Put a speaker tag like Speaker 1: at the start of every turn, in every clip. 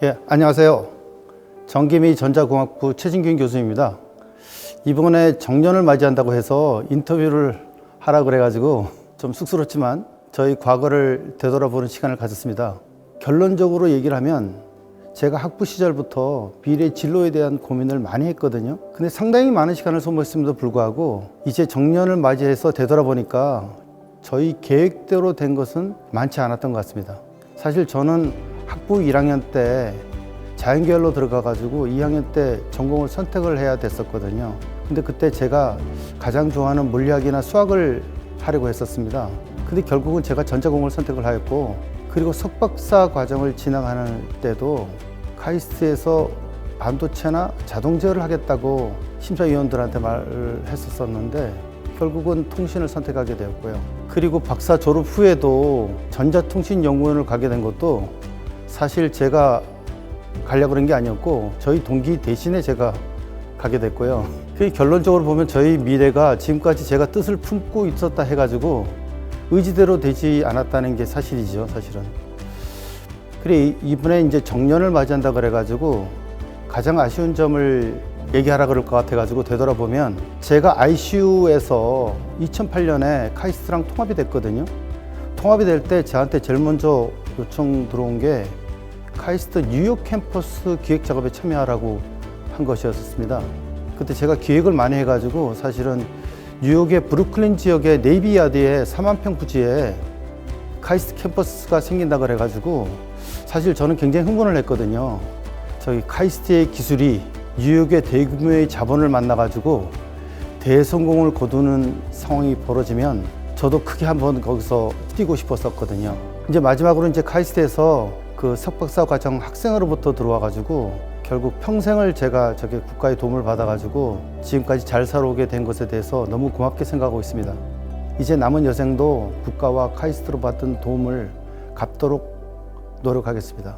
Speaker 1: 예, 안녕하세요. 정기미 전자공학부 최진균 교수입니다. 이번에 정년을 맞이한다고 해서 인터뷰를 하라 그래가지고 좀 쑥스럽지만 저희 과거를 되돌아보는 시간을 가졌습니다. 결론적으로 얘기를 하면 제가 학부 시절부터 미래 진로에 대한 고민을 많이 했거든요. 근데 상당히 많은 시간을 소모했음에도 불구하고 이제 정년을 맞이해서 되돌아보니까 저희 계획대로 된 것은 많지 않았던 것 같습니다. 사실 저는 학부 1학년 때 자연계열로 들어가가지고 2학년 때 전공을 선택을 해야 됐었거든요. 근데 그때 제가 가장 좋아하는 물리학이나 수학을 하려고 했었습니다. 근데 결국은 제가 전자공을 선택을 하였고, 그리고 석박사 과정을 진행하는 때도 카이스트에서 반도체나 자동 제어를 하겠다고 심사위원들한테 말을 했었었는데 결국은 통신을 선택하게 되었고요. 그리고 박사 졸업 후에도 전자통신연구원을 가게 된 것도 사실 제가 가려고 그런 게 아니었고 저희 동기 대신에 제가 가게 됐고요. 결론적으로 보면 저희 미래가 지금까지 제가 뜻을 품고 있었다 해가지고 의지대로 되지 않았다는 게 사실이죠, 사실은. 그래, 이번에 이제 정년을 맞이한다 그래가지고 가장 아쉬운 점을 얘기하라 그럴 것 같아가지고 되돌아보면, 제가 ICU에서 2008년에 카이스트랑 통합이 됐거든요. 통합이 될 때 저한테 제일 먼저 요청 들어온 게 카이스트 뉴욕 캠퍼스 기획 작업에 참여하라고 한 것이었습니다. 그때 제가 기획을 많이 해가지고 사실은 뉴욕의 브루클린 지역의 네이비야드의 4만 평 부지에 카이스트 캠퍼스가 생긴다 그래가지고 사실 저는 굉장히 흥분을 했거든요. 저희 카이스트의 기술이 뉴욕의 대규모의 자본을 만나가지고 대성공을 거두는 상황이 벌어지면 저도 크게 한번 거기서 뛰고 싶었었거든요. 이제 마지막으로 이제 카이스트에서 그 석박사 과정 학생으로부터 들어와가지고 결국 평생을 제가 저게 국가의 도움을 받아가지고 지금까지 잘 살아오게 된 것에 대해서 너무 고맙게 생각하고 있습니다. 이제 남은 여생도 국가와 카이스트로 받은 도움을 갚도록 노력하겠습니다.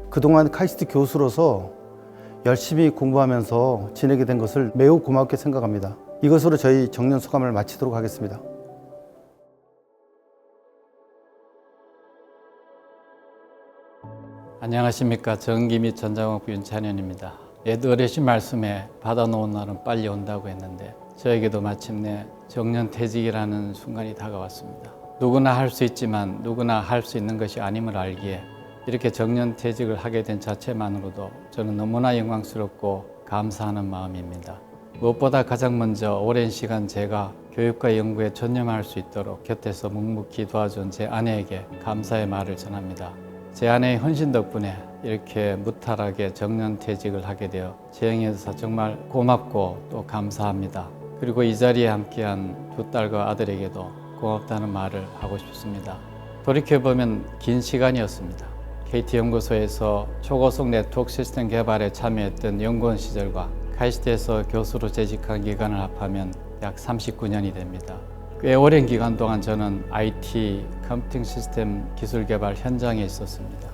Speaker 1: 그동안 카이스트 교수로서 열심히 공부하면서 지내게 된 것을 매우 고맙게 생각합니다. 이것으로 저희 정년 소감을 마치도록 하겠습니다.
Speaker 2: 안녕하십니까. 정기미 전자공학부 윤찬현입니다. 옛 어르신 말씀에 받아놓은 날은 빨리 온다고 했는데 저에게도 마침내 정년퇴직이라는 순간이 다가왔습니다. 누구나 할 수 있지만 누구나 할 수 있는 것이 아님을 알기에 이렇게 정년퇴직을 하게 된 자체만으로도 저는 너무나 영광스럽고 감사하는 마음입니다. 무엇보다 가장 먼저 오랜 시간 제가 교육과 연구에 전념할 수 있도록 곁에서 묵묵히 도와준 제 아내에게 감사의 말을 전합니다. 제 아내의 헌신 덕분에 이렇게 무탈하게 정년퇴직을 하게 되어 지행해서 정말 고맙고 또 감사합니다. 그리고 이 자리에 함께한 두 딸과 아들에게도 고맙다는 말을 하고 싶습니다. 돌이켜보면 긴 시간이었습니다. KT연구소에서 초고속 네트워크 시스템 개발에 참여했던 연구원 시절과 카이스트에서 교수로 재직한 기간을 합하면 약 39년이 됩니다. 꽤 오랜 기간 동안 저는 IT, 컴퓨팅 시스템 기술 개발 현장에 있었습니다.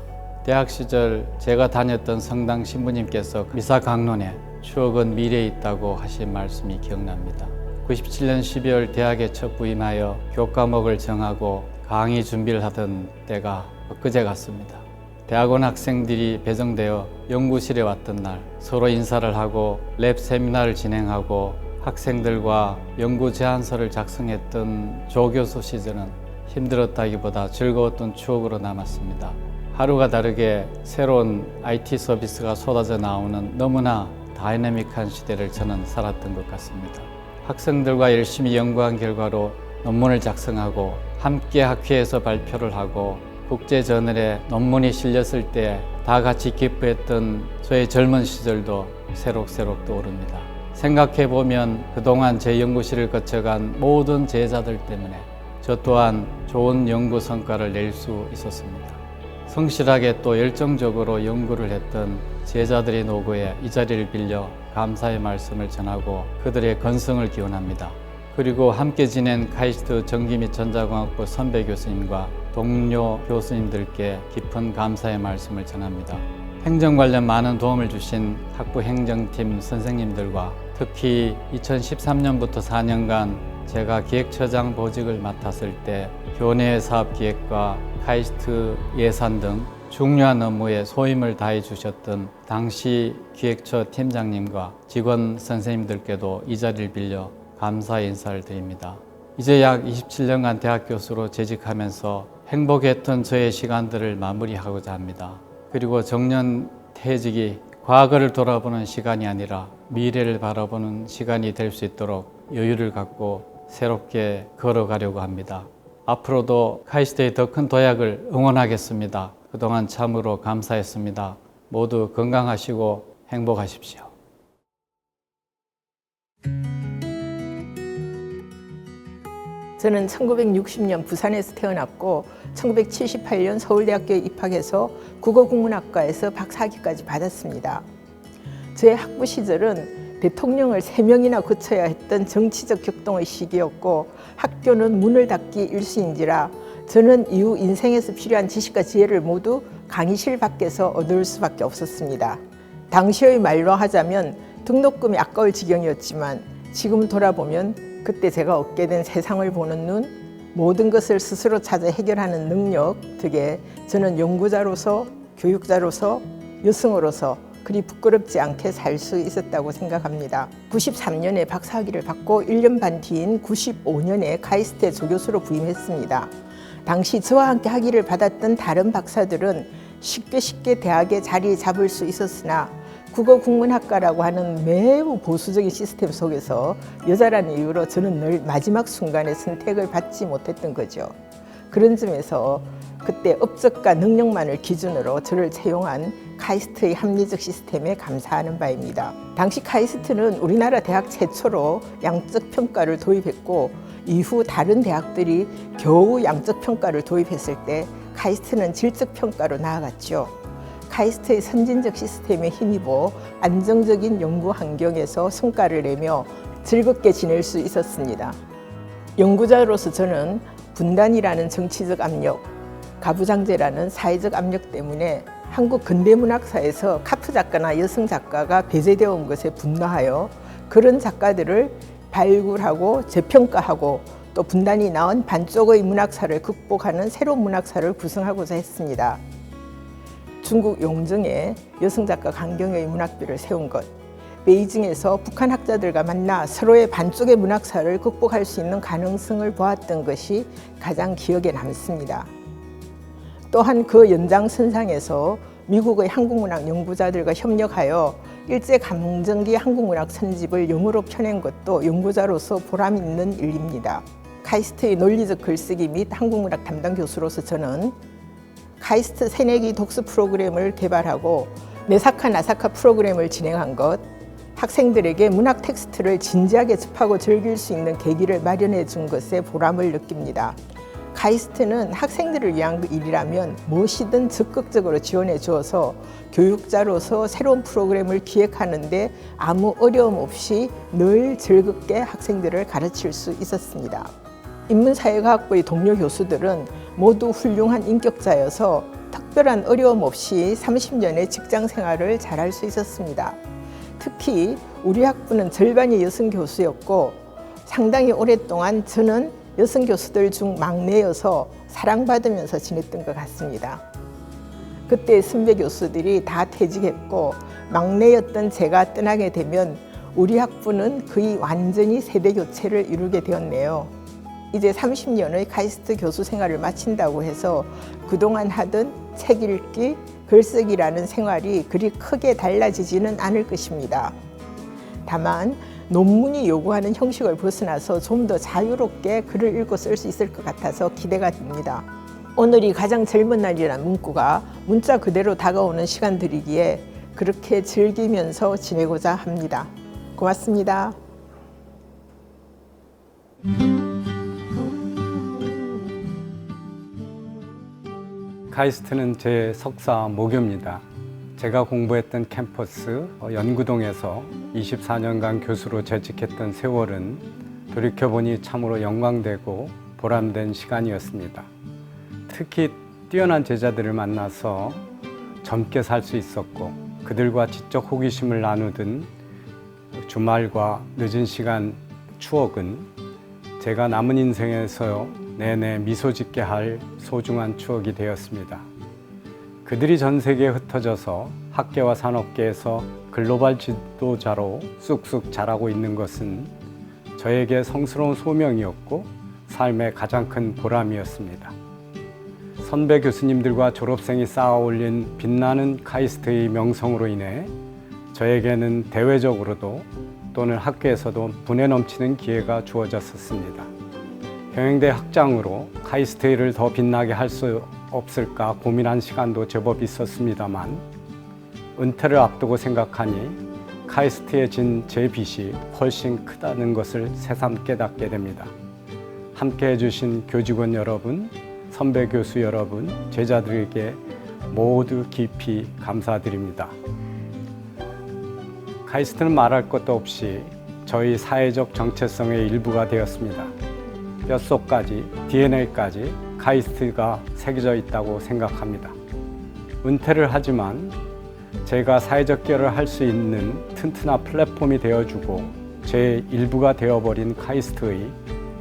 Speaker 2: 대학 시절 제가 다녔던 성당 신부님께서 미사 강론에 추억은 미래에 있다고 하신 말씀이 기억납니다. 97년 12월 대학에 첫 부임하여 교과목을 정하고 강의 준비를 하던 때가 엊그제 같습니다. 대학원 학생들이 배정되어 연구실에 왔던 날 서로 인사를 하고 랩 세미나를 진행하고 학생들과 연구 제안서를 작성했던 조교수 시절은 힘들었다기보다 즐거웠던 추억으로 남았습니다. 하루가 다르게 새로운 IT 서비스가 쏟아져 나오는 너무나 다이내믹한 시대를 저는 살았던 것 같습니다. 학생들과 열심히 연구한 결과로 논문을 작성하고 함께 학회에서 발표를 하고 국제저널에 논문이 실렸을 때 다 같이 기뻐했던 저의 젊은 시절도 새록새록 떠오릅니다. 생각해보면 그동안 제 연구실을 거쳐간 모든 제자들 때문에 저 또한 좋은 연구 성과를 낼 수 있었습니다. 성실하게 또 열정적으로 연구를 했던 제자들의 노고에 이 자리를 빌려 감사의 말씀을 전하고 그들의 건승을 기원합니다. 그리고 함께 지낸 카이스트 전기미 전자공학부 선배 교수님과 동료 교수님들께 깊은 감사의 말씀을 전합니다. 행정 관련 많은 도움을 주신 학부 행정팀 선생님들과 특히 2013년부터 4년간 제가 기획처장 보직을 맡았을 때 교내 사업 기획과 카이스트 예산 등 중요한 업무에 소임을 다해 주셨던 당시 기획처 팀장님과 직원 선생님들께도 이 자리를 빌려 감사의 인사를 드립니다. 이제 약 27년간 대학 교수로 재직하면서 행복했던 저의 시간들을 마무리하고자 합니다. 그리고 정년 퇴직이 과거를 돌아보는 시간이 아니라 미래를 바라보는 시간이 될 수 있도록 여유를 갖고 새롭게 걸어가려고 합니다. 앞으로도 카이스트의 더 큰 도약을 응원하겠습니다. 그동안 참으로 감사했습니다. 모두 건강하시고 행복하십시오.
Speaker 3: 저는 1960년 부산에서 태어났고 1978년 서울대학교에 입학해서 국어국문학과에서 박사학위까지 받았습니다. 제 학부 시절은 대통령을 3명이나 거쳐야 했던 정치적 격동의 시기였고 학교는 문을 닫기 일쑤인지라 저는 이후 인생에서 필요한 지식과 지혜를 모두 강의실 밖에서 얻을 수밖에 없었습니다. 당시의 말로 하자면 등록금이 아까울 지경이었지만 지금 돌아보면 그때 제가 얻게 된 세상을 보는 눈, 모든 것을 스스로 찾아 해결하는 능력 덕에 저는 연구자로서, 교육자로서, 여성으로서 그리 부끄럽지 않게 살 수 있었다고 생각합니다. 93년에 박사학위를 받고 1년 반 뒤인 95년에 카이스트의 조교수로 부임했습니다. 당시 저와 함께 학위를 받았던 다른 박사들은 쉽게 대학에 자리 잡을 수 있었으나 국어국문학과라고 하는 매우 보수적인 시스템 속에서 여자라는 이유로 저는 늘 마지막 순간에 선택을 받지 못했던 거죠. 그런 점에서 그때 업적과 능력만을 기준으로 저를 채용한 카이스트의 합리적 시스템에 감사하는 바입니다. 당시 카이스트는 우리나라 대학 최초로 양적 평가를 도입했고 이후 다른 대학들이 겨우 양적 평가를 도입했을 때 카이스트는 질적 평가로 나아갔죠. 카이스트의 선진적 시스템에 힘입어 안정적인 연구 환경에서 성과를 내며 즐겁게 지낼 수 있었습니다. 연구자로서 저는 분단이라는 정치적 압력, 가부장제라는 사회적 압력 때문에 한국 근대문학사에서 카프 작가나 여성 작가가 배제되어 온 것에 분노하여 그런 작가들을 발굴하고 재평가하고 또 분단이 낳은 반쪽의 문학사를 극복하는 새로운 문학사를 구성하고자 했습니다. 중국 용정에 여성 작가 강경의 문학비를 세운 것, 베이징에서 북한 학자들과 만나 서로의 반쪽의 문학사를 극복할 수 있는 가능성을 보았던 것이 가장 기억에 남습니다. 또한 그 연장선상에서 미국의 한국문학 연구자들과 협력하여 일제강점기 한국문학 선집을 영어로 펴낸 것도 연구자로서 보람 있는 일입니다. 카이스트의 논리적 글쓰기 및 한국문학 담당 교수로서 저는 카이스트 새내기 독서 프로그램을 개발하고 내사카 나사카 프로그램을 진행한 것, 학생들에게 문학 텍스트를 진지하게 접하고 즐길 수 있는 계기를 마련해 준 것에 보람을 느낍니다. 카이스트는 학생들을 위한 일이라면 무엇이든 적극적으로 지원해 주어서 교육자로서 새로운 프로그램을 기획하는 데 아무 어려움 없이 늘 즐겁게 학생들을 가르칠 수 있었습니다. 인문사회과학부의 동료 교수들은 모두 훌륭한 인격자여서 특별한 어려움 없이 30년의 직장 생활을 잘할 수 있었습니다. 특히 우리 학부는 절반이 여성 교수였고 상당히 오랫동안 저는 여성 교수들 중 막내여서 사랑받으면서 지냈던 것 같습니다. 그때 선배 교수들이 다 퇴직했고 막내였던 제가 떠나게 되면 우리 학부는 거의 완전히 세대 교체를 이루게 되었네요. 이제 30년의 카이스트 교수 생활을 마친다고 해서 그동안 하던 책 읽기, 글쓰기라는 생활이 그리 크게 달라지지는 않을 것입니다. 다만 논문이 요구하는 형식을 벗어나서 좀 더 자유롭게 글을 읽고 쓸 수 있을 것 같아서 기대가 됩니다. 오늘이 가장 젊은 날이라는 문구가 문자 그대로 다가오는 시간들이기에 그렇게 즐기면서 지내고자 합니다. 고맙습니다.
Speaker 4: 카이스트는 제 석사 모교입니다. 제가 공부했던 캠퍼스 연구동에서 24년간 교수로 재직했던 세월은 돌이켜보니 참으로 영광되고 보람된 시간이었습니다. 특히 뛰어난 제자들을 만나서 젊게 살 수 있었고 그들과 지적 호기심을 나누던 주말과 늦은 시간 추억은 제가 남은 인생에서 내내 미소 짓게 할 소중한 추억이 되었습니다. 그들이 전 세계에 흩어져서 학계와 산업계에서 글로벌 지도자로 쑥쑥 자라고 있는 것은 저에게 성스러운 소명이었고 삶의 가장 큰 보람이었습니다. 선배 교수님들과 졸업생이 쌓아 올린 빛나는 카이스트의 명성으로 인해 저에게는 대외적으로도 또는 학교에서도 분에 넘치는 기회가 주어졌었습니다. 경영대 학장으로 카이스트를 더 빛나게 할 수 없을까 고민한 시간도 제법 있었습니다만 은퇴를 앞두고 생각하니 카이스트에 진 제 빚이 훨씬 크다는 것을 새삼 깨닫게 됩니다. 함께 해주신 교직원 여러분, 선배 교수 여러분, 제자들에게 모두 깊이 감사드립니다. 카이스트는 말할 것도 없이 저희 사회적 정체성의 일부가 되었습니다. 뼛속까지, DNA까지 카이스트가 새겨져 있다고 생각합니다. 은퇴를 하지만 제가 사회적 기여를 할 수 있는 튼튼한 플랫폼이 되어주고 제 일부가 되어버린 카이스트의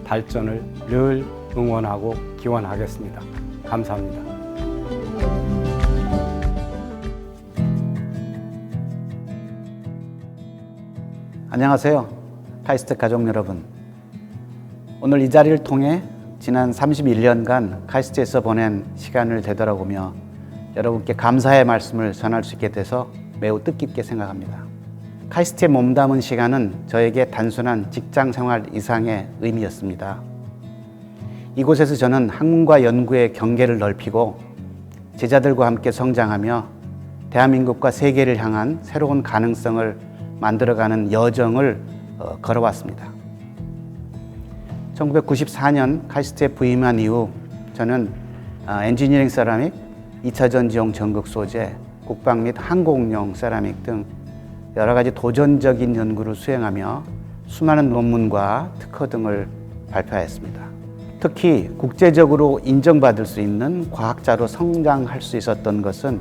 Speaker 4: 발전을 늘 응원하고 기원하겠습니다. 감사합니다.
Speaker 5: 안녕하세요. 카이스트 가족 여러분. 오늘 이 자리를 통해 지난 31년간 카이스트에서 보낸 시간을 되돌아보며 여러분께 감사의 말씀을 전할 수 있게 돼서 매우 뜻깊게 생각합니다. 카이스트에 몸담은 시간은 저에게 단순한 직장 생활 이상의 의미였습니다. 이곳에서 저는 학문과 연구의 경계를 넓히고 제자들과 함께 성장하며 대한민국과 세계를 향한 새로운 가능성을 만들어가는 여정을 걸어왔습니다. 1994년 카이스트에 부임한 이후 저는 엔지니어링 세라믹, 2차 전지용 전극 소재, 국방 및 항공용 세라믹 등 여러 가지 도전적인 연구를 수행하며 수많은 논문과 특허 등을 발표하였습니다. 특히 국제적으로 인정받을 수 있는 과학자로 성장할 수 있었던 것은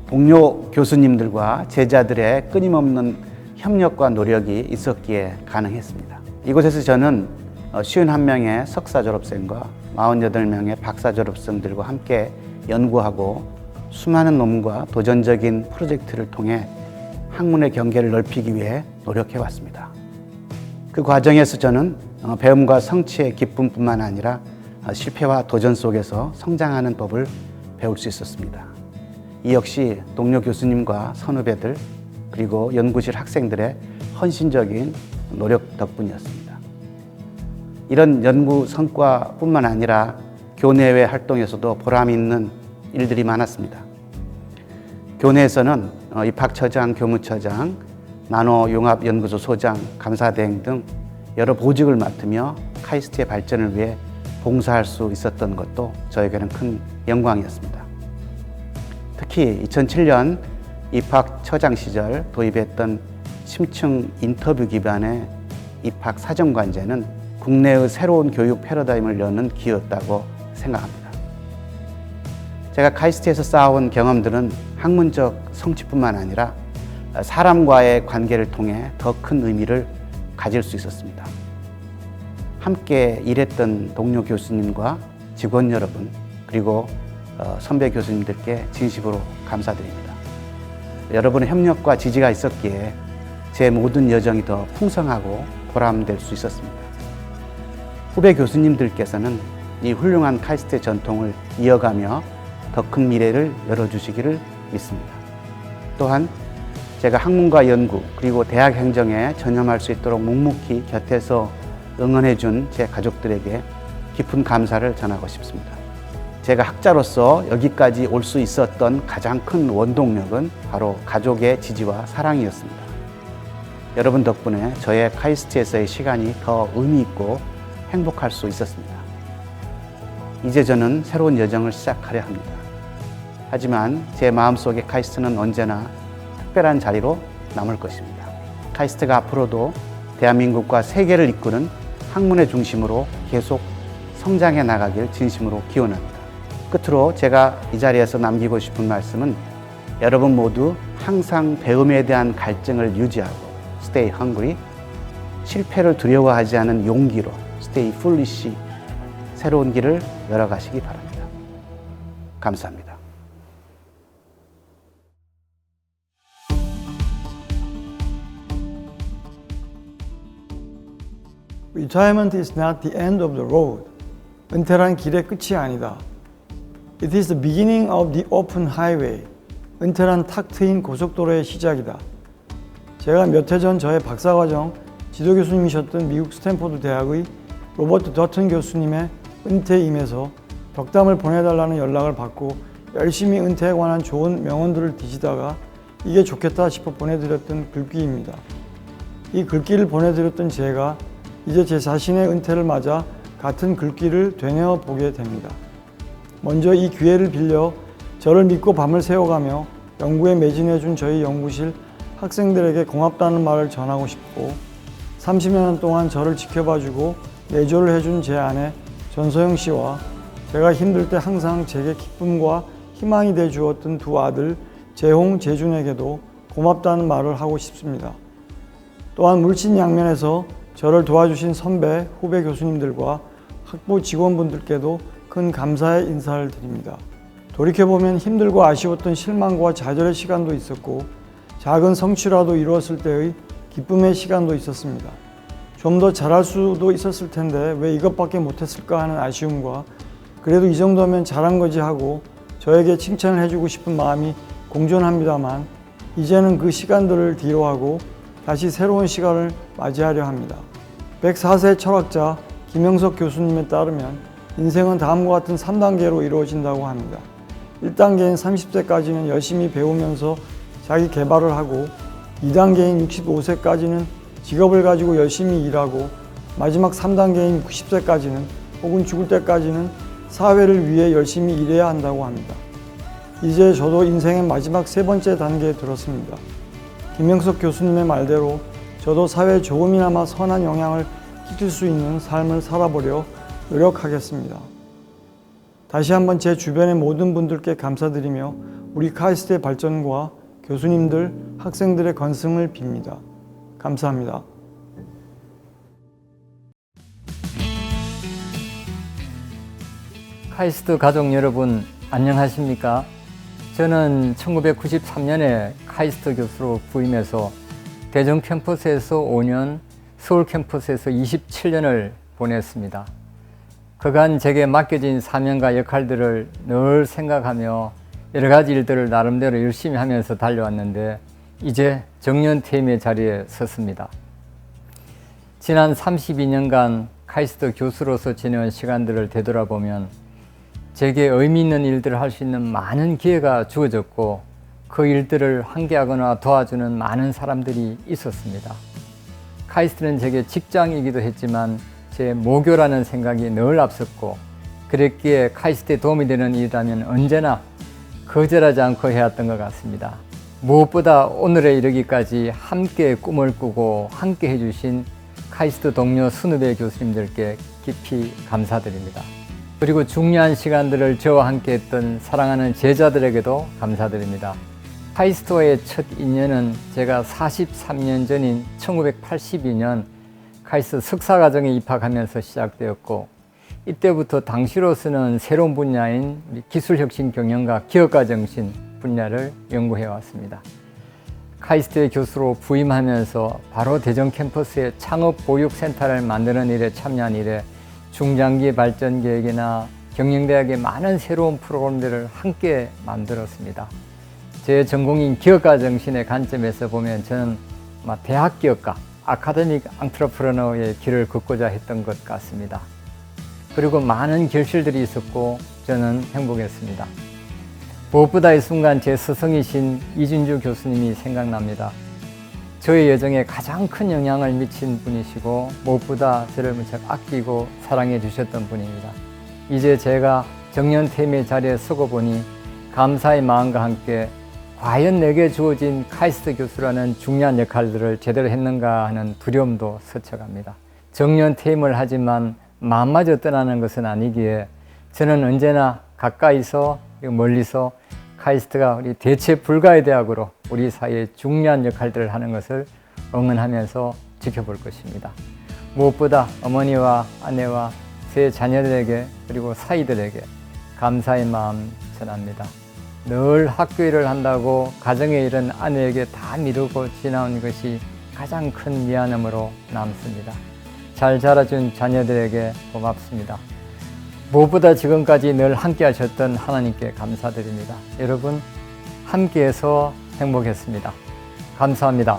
Speaker 5: 동료 교수님들과 제자들의 끊임없는 협력과 노력이 있었기에 가능했습니다. 이곳에서 저는 51명의 석사 졸업생과 48명의 박사 졸업생들과 함께 연구하고 수많은 논문과 도전적인 프로젝트를 통해 학문의 경계를 넓히기 위해 노력해 왔습니다. 그 과정에서 저는 배움과 성취의 기쁨뿐만 아니라 실패와 도전 속에서 성장하는 법을 배울 수 있었습니다. 이 역시 동료 교수님과 선후배들 그리고 연구실 학생들의 헌신적인 노력 덕분이었습니다. 이런 연구 성과뿐만 아니라 교내외 활동에서도 보람 있는 일들이 많았습니다. 교내에서는 입학처장, 교무처장, 나노융합연구소 소장, 감사대행 등 여러 보직을 맡으며 카이스트의 발전을 위해 봉사할 수 있었던 것도 저에게는 큰 영광이었습니다. 특히 2007년 입학처장 시절 도입했던 심층 인터뷰 기반의 입학 사정관제는 국내의 새로운 교육 패러다임을 여는 기회였다고 생각합니다. 제가 카이스트에서 쌓아온 경험들은 학문적 성취뿐만 아니라 사람과의 관계를 통해 더 큰 의미를 가질 수 있었습니다. 함께 일했던 동료 교수님과 직원 여러분 그리고 선배 교수님들께 진심으로 감사드립니다. 여러분의 협력과 지지가 있었기에 제 모든 여정이 더 풍성하고 보람될 수 있었습니다. 후배 교수님들께서는 이 훌륭한 카이스트의 전통을 이어가며 더 큰 미래를 열어주시기를 믿습니다. 또한 제가 학문과 연구 그리고 대학 행정에 전념할 수 있도록 묵묵히 곁에서 응원해준 제 가족들에게 깊은 감사를 전하고 싶습니다. 제가 학자로서 여기까지 올 수 있었던 가장 큰 원동력은 바로 가족의 지지와 사랑이었습니다. 여러분 덕분에 저의 카이스트에서의 시간이 더 의미 있고 행복할 수 있었습니다. 이제 저는 새로운 여정을 시작하려 합니다. 하지만 제 마음속에 카이스트는 언제나 특별한 자리로 남을 것입니다. 카이스트가 앞으로도 대한민국과 세계를 이끄는 학문의 중심으로 계속 성장해 나가길 진심으로 기원합니다. 끝으로 제가 이 자리에서 남기고 싶은 말씀은 여러분 모두 항상 배움에 대한 갈증을 유지하고 Stay hungry, 실패를 두려워하지 않은 용기로 Stay foolish, 새로운 길을 열어가시기 바랍니다. 감사합니다.
Speaker 6: Retirement is not the end of the road. 은퇴란 길의 끝이 아니다. It is the beginning of the open highway. 은퇴란 탁 트인 고속도로의 시작이다. 제가 몇 해 전 저의 박사과정 지도 교수님이셨던 미국 스탠포드 대학의 로버트 더튼 교수님의 은퇴임에서 덕담을 보내달라는 연락을 받고 열심히 은퇴에 관한 좋은 명언들을 뒤지다가 이게 좋겠다 싶어 보내드렸던 글귀입니다. 이 글귀를 보내드렸던 제가 이제 제 자신의 은퇴를 맞아 같은 글귀를 되뇌어 보게 됩니다. 먼저 이 기회를 빌려 저를 믿고 밤을 새워가며 연구에 매진해준 저희 연구실 학생들에게 고맙다는 말을 전하고 싶고 30여 년 동안 저를 지켜봐주고 내조를 해준 제 아내 전소영 씨와 제가 힘들 때 항상 제게 기쁨과 희망이 돼 주었던 두 아들 재홍, 재준에게도 고맙다는 말을 하고 싶습니다. 또한 물신양면에서 저를 도와주신 선배, 후배 교수님들과 학부 직원분들께도 큰 감사의 인사를 드립니다. 돌이켜보면 힘들고 아쉬웠던 실망과 좌절의 시간도 있었고 작은 성취라도 이루었을 때의 기쁨의 시간도 있었습니다. 좀 더 잘할 수도 있었을 텐데 왜 이것밖에 못했을까 하는 아쉬움과 그래도 이 정도면 잘한 거지 하고 저에게 칭찬을 해주고 싶은 마음이 공존합니다만 이제는 그 시간들을 뒤로하고 다시 새로운 시간을 맞이하려 합니다. 104세 철학자 김영석 교수님에 따르면 인생은 다음과 같은 3단계로 이루어진다고 합니다. 1단계인 30세까지는 열심히 배우면서 자기 개발을 하고 2단계인 65세까지는 직업을 가지고 열심히 일하고 마지막 3단계인 90세까지는 혹은 죽을 때까지는 사회를 위해 열심히 일해야 한다고 합니다. 이제 저도 인생의 마지막 세 번째 단계에 들었습니다. 김영석 교수님의 말대로 저도 사회에 조금이나마 선한 영향을 끼칠 수 있는 삶을 살아보려 노력하겠습니다. 다시 한번 제 주변의 모든 분들께 감사드리며 우리 카이스트의 발전과 교수님들, 학생들의 건승을 빕니다. 감사합니다.
Speaker 7: 카이스트 가족 여러분 안녕하십니까? 저는 1993년에 카이스트 교수로 부임해서 대전 캠퍼스에서 5년, 서울 캠퍼스에서 27년을 보냈습니다. 그간 제게 맡겨진 사명과 역할들을 늘 생각하며 여러 가지 일들을 나름대로 열심히 하면서 달려왔는데 이제 정년퇴임의 자리에 섰습니다. 지난 32년간 카이스트 교수로서 지내온 시간들을 되돌아보면 제게 의미 있는 일들을 할 수 있는 많은 기회가 주어졌고 그 일들을 함께하거나 도와주는 많은 사람들이 있었습니다. 카이스트는 제게 직장이기도 했지만 제 모교라는 생각이 늘 앞섰고 그랬기에 카이스트에 도움이 되는 일이라면 언제나 거절하지 않고 해왔던 것 같습니다. 무엇보다 오늘에 이르기까지 함께 꿈을 꾸고 함께 해주신 카이스트 동료 순후배 교수님들께 깊이 감사드립니다. 그리고 중요한 시간들을 저와 함께 했던 사랑하는 제자들에게도 감사드립니다. 카이스트와의 첫 인연은 제가 43년 전인 1982년 카이스트 석사과정에 입학하면서 시작되었고 이때부터 당시로서는 새로운 분야인 기술혁신 경영과 기업가 정신 분야를 연구해 왔습니다. 카이스트의 교수로 부임하면서 바로 대전 캠퍼스에 창업보육센터를 만드는 일에 참여한 이래 중장기 발전 계획이나 경영대학의 많은 새로운 프로그램들을 함께 만들었습니다. 제 전공인 기업가 정신의 관점에서 보면 저는 대학 기업가, 아카데믹 앙트러프러너의 길을 걷고자 했던 것 같습니다. 그리고 많은 결실들이 있었고 저는 행복했습니다. 무엇보다 이 순간 제 스승이신 이준주 교수님이 생각납니다. 저의 여정에 가장 큰 영향을 미친 분이시고 무엇보다 저를 무척 아끼고 사랑해 주셨던 분입니다. 이제 제가 정년퇴임의 자리에 서고 보니 감사의 마음과 함께 과연 내게 주어진 카이스트 교수라는 중요한 역할들을 제대로 했는가 하는 두려움도 스쳐갑니다. 정년퇴임을 하지만 마음마저 떠나는 것은 아니기에 저는 언제나 가까이서 멀리서 카이스트가 우리 대체 불가의 대학으로 우리 사회에 중요한 역할들을 하는 것을 응원하면서 지켜볼 것입니다. 무엇보다 어머니와 아내와 세 자녀들에게 그리고 사위들에게 감사의 마음 전합니다. 늘 학교 일을 한다고 가정의 일은 아내에게 다 미루고 지나온 것이 가장 큰 미안함으로 남습니다. 잘 자라준 자녀들에게 고맙습니다. 무엇보다 지금까지 늘 함께 하셨던 하나님께 감사드립니다. 여러분 함께해서 행복했습니다. 감사합니다.